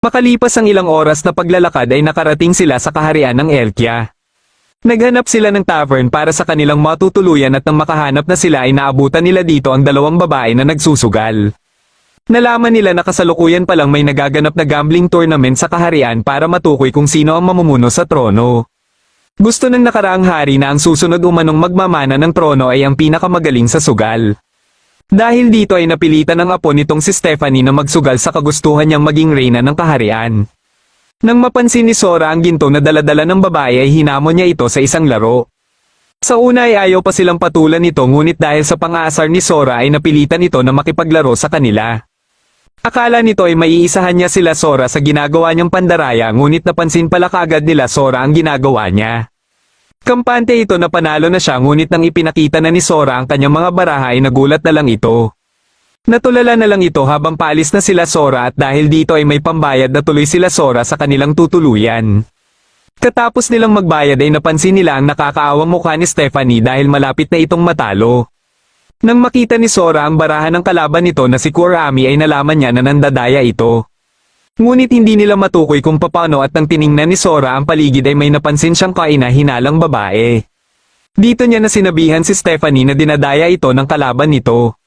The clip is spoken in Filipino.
Makalipas ang ilang oras na paglalakad ay nakarating sila sa kaharian ng Elkia. Naghanap sila ng tavern para sa kanilang matutuluyan at nang makahanap na sila ay naabutan nila dito ang dalawang babae na nagsusugal. Nalaman nila na kasalukuyan palang may nagaganap na gambling tournament sa kaharian para matukoy kung sino ang mamumuno sa trono. Gusto ng nakaraang hari na ang susunod umanong magmamana ng trono ay ang pinakamagaling sa sugal. Dahil dito ay napilitan ng apo nitong si Stephanie na magsugal sa kagustuhan niyang maging reyna ng kaharian. Nang mapansin ni Sora ang ginto na daladala ng babae ay hinamon niya ito sa isang laro. Sa una ay ayaw pa silang patulan nito ngunit dahil sa pang-aasar ni Sora ay napilitan ito na makipaglaro sa kanila. Akala nito ay maiisahan niya sila Sora sa ginagawa niyang pandaraya ngunit napansin pala kaagad nila Sora ang ginagawa niya. Kampante ito na panalo na siya ngunit nang ipinakita na ni Sora ang kanyang mga baraha ay nagulat na lang ito. Natulala na lang ito habang paalis na sila Sora at dahil dito ay may pambayad na tuloy sila Sora sa kanilang tutuluyan. Katapos nilang magbayad ay napansin nila ang nakakaawang mukha ni Stephanie dahil malapit na itong matalo. Nang makita ni Sora ang baraha ng kalaban nito na si Kurami ay nalaman niya na nandadaya ito. Ngunit hindi nila matukoy kung papaano at nang tiningnan ni Sora ang paligid ay may napansin siyang kaina-hinalang babae. Dito niya na sinabihan si Stephanie na dinadaya ito ng kalaban nito.